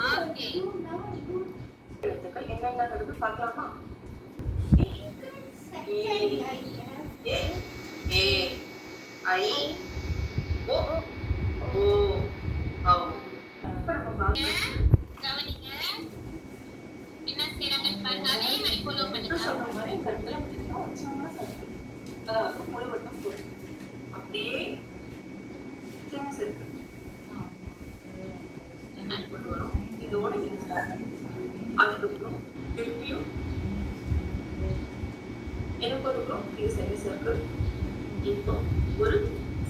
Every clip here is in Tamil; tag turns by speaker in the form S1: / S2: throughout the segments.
S1: ஓகே.
S2: எழுத்துக்கள் என்னென்னங்கிறது பார்க்கலாமா? ஏ ஏ ஐ ஓ ஓ ஔ. இப்ப நம்ம பார்க்கலாம்.
S1: கவனிங்க. என்ன செய்றாங்கன்னு பாருங்க. அதே மாதிரி ஃபாலோ பண்ணுங்க.
S2: சொன்ன மாதிரி கருத்துல பிடிச்சா ஒரு சின்ன சர்க்கிள். அதாவது முழுவட்டம் பொருள். அப்படியே திங்ஸ் இருக்கு. கொண்டு வரும். இதோட இது ஸ்டார்ட். அதுக்கப்புறம் திருப்பியும் எனக்கு ஒரு குரூப் இது செமி சர்க்கிள். இப்போ ஒரு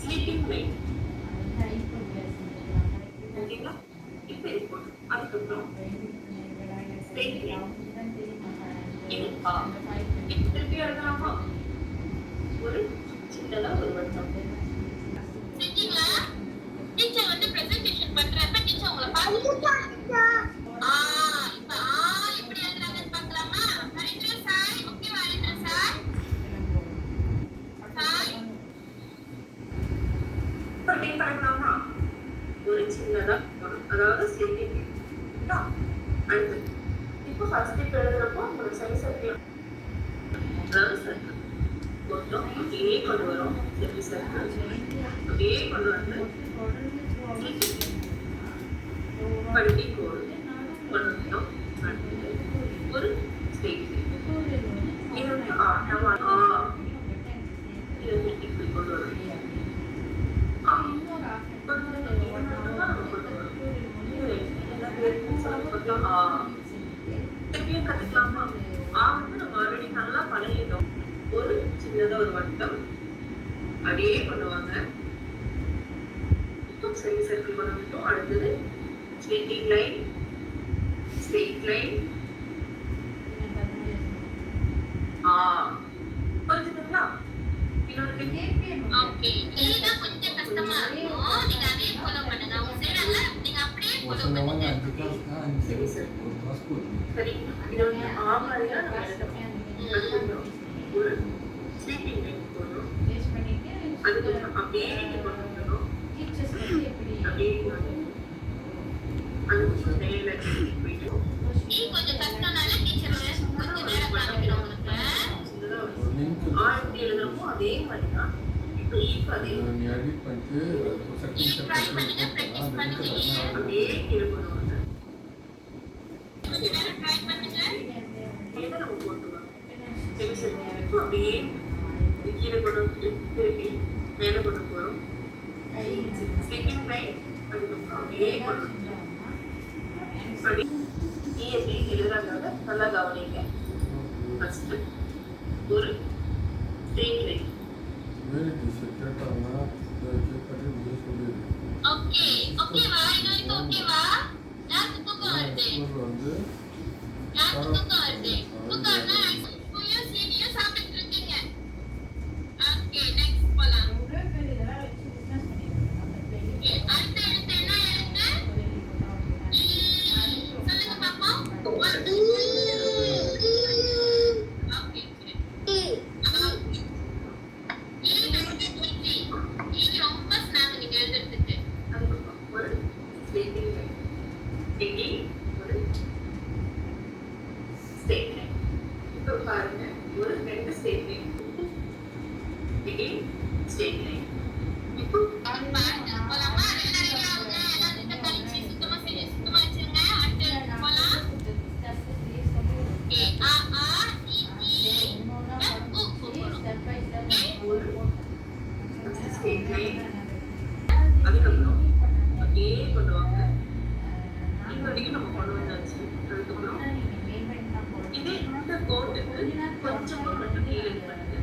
S2: ஸ்லீப்பிங் லைன். ஓகேங்களா? இப்போ இது போட்டு அதுக்கப்புறம் ஸ்ட்ரெயிட் லைன். இது ஆ. இப்போ திருப்பி எழுதலாமா? ஒரு சின்னதா ஒரு வட்டம்.
S1: செஞ்சீங்களா? டீச்சர் வந்து பிரசன்டேஷன் பண்றப்ப டீச்சர் உங்களை பார்த்து இப்ப எப்படி எழுதுறாங்கன்னு பார்க்கலாமா? ஹரிந்திர சாய், ஓகேவா ஹரிந்திர சாய்? சாய்
S2: இப்போ டைப் பண்ணலாமா? ஒரு சின்னதா அதாவது ஸ்லீப்பிங் லைன். அடுத்து இப்போ ஃபர்ஸ்ட் இப்போ எழுதுறப்போ ஒரு செமி சர்க்கிள் அதாவது சர்க்கிள் மொத்தம் அப்படியே கொண்டு வரும். செமி சர்க்கிள் அப்படியே கொண்டு வந்து பள்ளி கோடு கொண்டு வந்தோம். அடுத்தது ஒரு ஸ்ட்ரெயிட் லைன். இது வந்து நம்ம இது வந்து இப்படி கொண்டு வரும். திருப்பியும் கத்துக்கலாமா? வந்து நம்ம ஆல்ரெடி நல்லா பழகிட்டோம். ஒரு சின்னதா ஒரு வட்டம் அப்படியே பண்ணுவாங்க. இப்போ செமி சர்க்கிள் கொண்டு வந்துட்டோம். அடுத்தது ஸ்ட்ரெயிட் லைன், ஸ்ட்ரெயிட் லைன். புரிஞ்சுதுங்களா? இன்னொரு
S1: ஓகே. இதுதான் கொஞ்சம் கஷ்டமா இருக்கும். நீங்க அதே ஃபாலோ பண்ணுங்க. அவங்க செய்றாங்க. நீங்க அப்படியே ஃபாலோ பண்ணுங்க.
S2: சரி, இது வந்து மாதிரியா நம்ம எழுதணும். அதுக்கப்புறம் ஒரு ஸ்லீப்பிங் லைன் போடணும். அதுக்கப்புறம் அப்படியே கொண்டு வந்துடணும். அப்படியே அதுக்கப்புறம் மேலே போயிட்டு
S1: கொஞ்சம் கஷ்டம்னால டீச்சர் கொஞ்சம் நேரம் காமிக்கணும் உங்களுக்கு.
S2: எப்படி எழுதுறோமோ அதே மாதிரி தான். இப்போ ஈக்கு அதே அப்படியே கீழே கொண்டு வந்து
S1: கொஞ்சம் நேரம் ட்ரை பண்ணுங்க.
S2: இதை நம்ம போட்டுக்கலாம். செமி சர்க்கிள் அப்படியே கீழே கொண்டு வந்து திருப்பி மேலே கொண்டு போகிறோம். ஸ்லீப்பிங் லைன் அதுக்கப்புறம் அப்படியே கொண்டு வந்து அப்படி எப்படி எழுதுறாங்க நல்லா கவனிங்க. ஃபர்ஸ்ட் ஒரு ஸ்ட்ரெயிட் லைன்.
S1: ஓகே ஓகேவா? இது வரைக்கும் ஓகேவா? யாருக்கு தூக்கம் வருது? யாருக்கு தூக்கம் வருது? தூக்கம் வருதா? பூயும் சீனியும் சாப்பிட்டு இருக்கீங்க. ஓகே நெக்ஸ்ட் போலாம். அடுத்த எழுத்து என்ன எழுத்து? சொல்லுங்க பாப்போம். ஓகே இது ரொம்ப ஸ்நாக் நீங்க எழுதுறதுக்கு.
S2: அதுக்கப்புறம் ஒரு ஸ்லீப்பிங் லைன். இங்கே ஒரு ஸ்ட்ரெயிட் லைன். இப்போ பாருங்க ஒரு ரெண்டு ஸ்ட்ரெயிட் லைன். இங்கே ஸ்ட்ரெயிட் லைன். இப்போ
S1: பாருங்க போலாமா? ரெண்டு ரெடியா ஆகுங்க. எல்லாரும் கழிச்சு சுத்தமா வச்சுருங்க. அடுத்த எழுத்து போலாம். ஆ ஆ இ உ
S2: ஒரு ஸ்ட்ரெயிட் லைன். அதுக்கப்புறம் அப்படியே கொண்டு வாங்க. இங்க வரைக்கும் நம்ம கொண்டு வந்தாச்சு. அதுக்கப்புறம் இதே இந்த கோட்டுக்கு கொஞ்சமா மட்டும் கீழே பண்ணுங்க.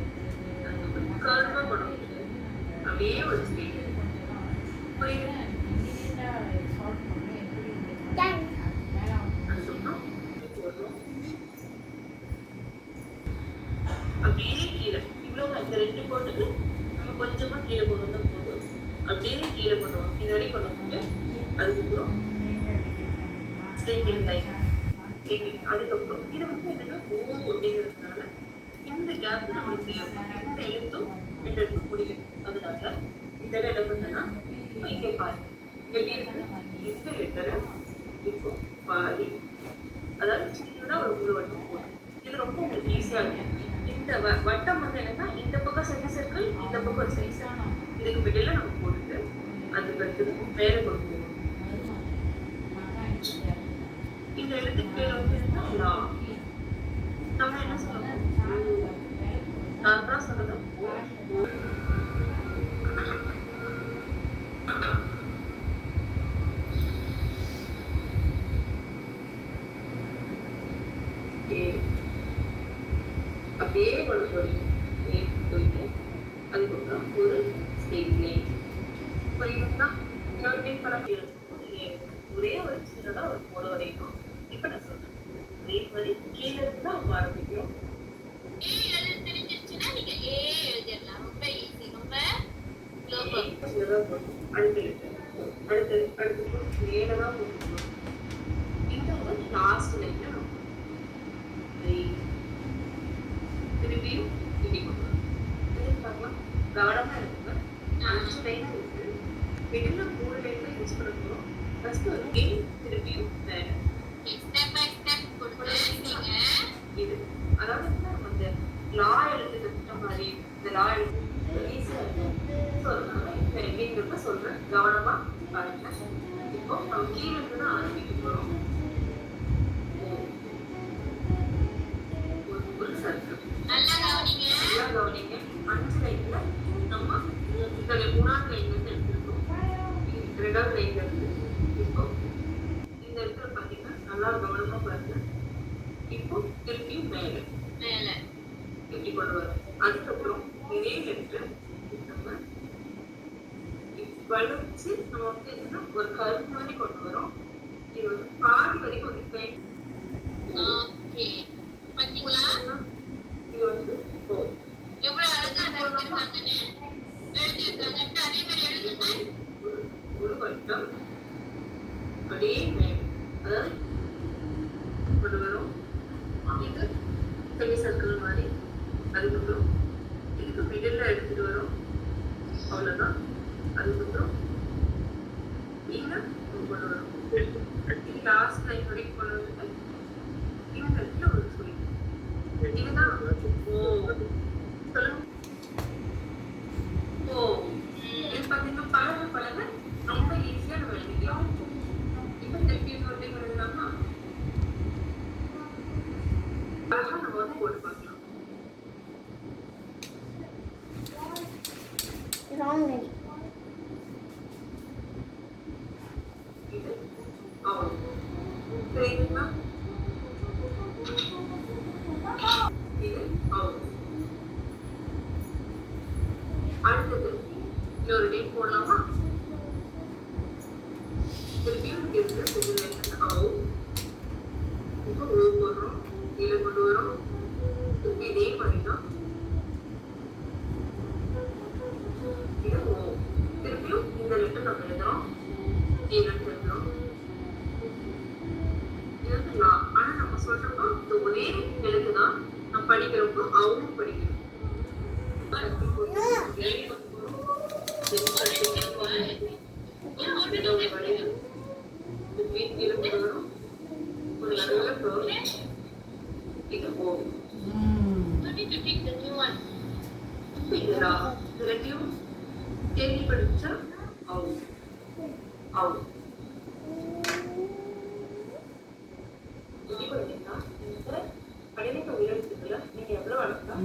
S2: அதுக்கப்புறம் கர்வா கொண்டு வந்து அப்படியே ஒரு ஸ்ட்ரெயிட் லைன். புரியுது? அதுக்கப்புறம் போடுறோம். அப்படியே கீழே இவ்வளவு இந்த ரெண்டு கோட்டுக்கு நம்ம கொஞ்சமா கீழே கொண்டு வந்தா போதும். அப்படியே கீழே கொண்டு வரோம். இது வரைக்கும் கொண்டு வந்து அதுக்கப்புறம் ஸ்ட்ரெயிட் லைன். அதுக்கப்புறம் இது வந்து என்னன்னா ஓ அப்படிங்கிறதுனால இந்த கேப் நம்மளுக்கு தேவைப்படும். இந்த எழுத்தும் ரெண்டு எழுத்தும் முடியும். அதனால இந்த என்ன பண்ணுன்னா இங்கே பாருங்க எப்படி இருக்கு இந்த லெட்டரை இப்போ பாதி. அதாவது சின்னதா ஒரு முழு வட்டம் போடும். இது ரொம்ப உங்களுக்கு ஈஸியா இருக்கும். இந்த வட்டம் வந்து என்னன்னா இந்த பக்கம் செமி சர்க்கிள், இந்த பக்கம் ஒரு செமி சர்க்கிள். இதுக்கு மிடில்ல நம்ம போட்டுட்டு அதுக்கு அடுத்தது மேல கொண்டு போகணும். இந்த எழுத்துக்கு பேர் வந்து லா. நம்ம என்ன சொல்லணும்? நான் தான் சொல்லணும். அப்படியே கொண்டு போயிட்டு அதுக்கப்புறம் ஒரு ஸ்ட்ரெயிட் லைன் புரியுதுங்களா? ஒரே ஒரு சின்னதா ஒரு கோடு வரைக்கும். இப்ப நான் சொல்றேன் அதே மாதிரி கீழே இருந்து தான் ஆரம்பிக்கிறோம்.
S1: தெரிஞ்சிருச்சுன்னா நீங்க ஏ எழுதிடலாம். ரொம்ப ஈஸி. ரொம்ப
S2: அடுத்து மேலதான் போட்டுக்கணும். இந்த ஒரு லாஸ்ட் லைன்ல திரும்பியும் இப்படி கொண்டு வரலாம். கவனமா இருக்குங்க. 5 லைன் இருக்கு. மிடில்ல 3 லைன் தான் யூஸ் பண்ண போறோம். ஃபர்ஸ்ட் ஒரு ஏ திரும்பியும் மேல
S1: ஸ்டெப் பை ஸ்டெப் கொடுத்துருக்கீங்க.
S2: இது அதாவது அந்த லா எழுத்து கத்துட்ட மாதிரி இந்த லா எழுத்து ஈஸியா இருக்கும். எப்படிங்கிறத சொல்றேன், கவனமா பாருங்க. இப்போ நம்ம கீழே இருந்து தான் ஆரம்பிக்க போறோம். ஒரு சர்க்கிள்
S1: நல்லா கவனிங்க.
S2: 5 லைன்ல நம்ம இந்த 3ஆவது லைன்ல இருந்து எடுத்துருக்கோம். 2ஆவது லைன்ல இருந்து இப்போ இந்த இடத்துல பாத்தீங்கன்னா நல்லா கவனமா பாருங்க. இப்போ திருப்பியும் மேல எப்படி கொண்டு வரும். அதுக்கப்புறம் இதே லெட்டர் நம்ம வளைச்சு நம்ம வந்து என்னன்னா ஒரு கருப்பு மாதிரி கொண்டு வரோம். இது வந்து பாதி வரைக்கும் ஒரு பெயின்.
S1: ஓகே, பாத்தீங்களா
S2: இது வந்து
S1: எவ்வளவு அழகா எழுதிருக்காங்கன்னு. அதே மாதிரி எழுதுங்க.
S2: ஒரு வட்டம் அப்படியே மேல் அதாவது கொண்டு வரும். இது செமி சர்க்கிள் மாதிரி. அதுக்கப்புறம் இதுக்கு மிடில்ல எடுத்துட்டு வரும். அவ்வளவுதான். அதுக்கப்புறம் இங்க கொண்டு வரும். இது லாஸ்ட் லைன் வரைக்கும் கொண்டு வந்துட்டு இந்த இடத்துல ஒரு சொல்லி இதுதான் சொல்லுங்க. இது பார்த்தீங்கன்னா பழக ரொம்ப ஈஸியா நம்ம எழுதிக்கலாம். இப்ப திருப்பி சொல்லி எழுதலாமா? அழகா நம்ம வந்து போட்டு பார்க்கலாம். இது தெரியுங்களா? இது அடுத்தது இன்னொரு டேட் போடலாமா? திருப்பியும் இருக்கு இப்போ ஓ போடுறோம், கீழே கொண்டு வரோம். திருப்பி இதே பண்ணிதான் இது ஓ. திருப்பியும் இந்த லெட்டர் நம்ம எழுதுறோம், கீழே எழுதுறோம். இது வந்து லா. ஆனா நம்ம சொல்றப்போ இந்த ஒரே எழுத்துதான் நம்ம படிக்கிறப்போ அவங்களும் படிக்கணும். கேள்விப்படிச்சா கடினத்தை உயர்த்துக்குள்ள நீங்க எவ்வளவு வளர்த்தா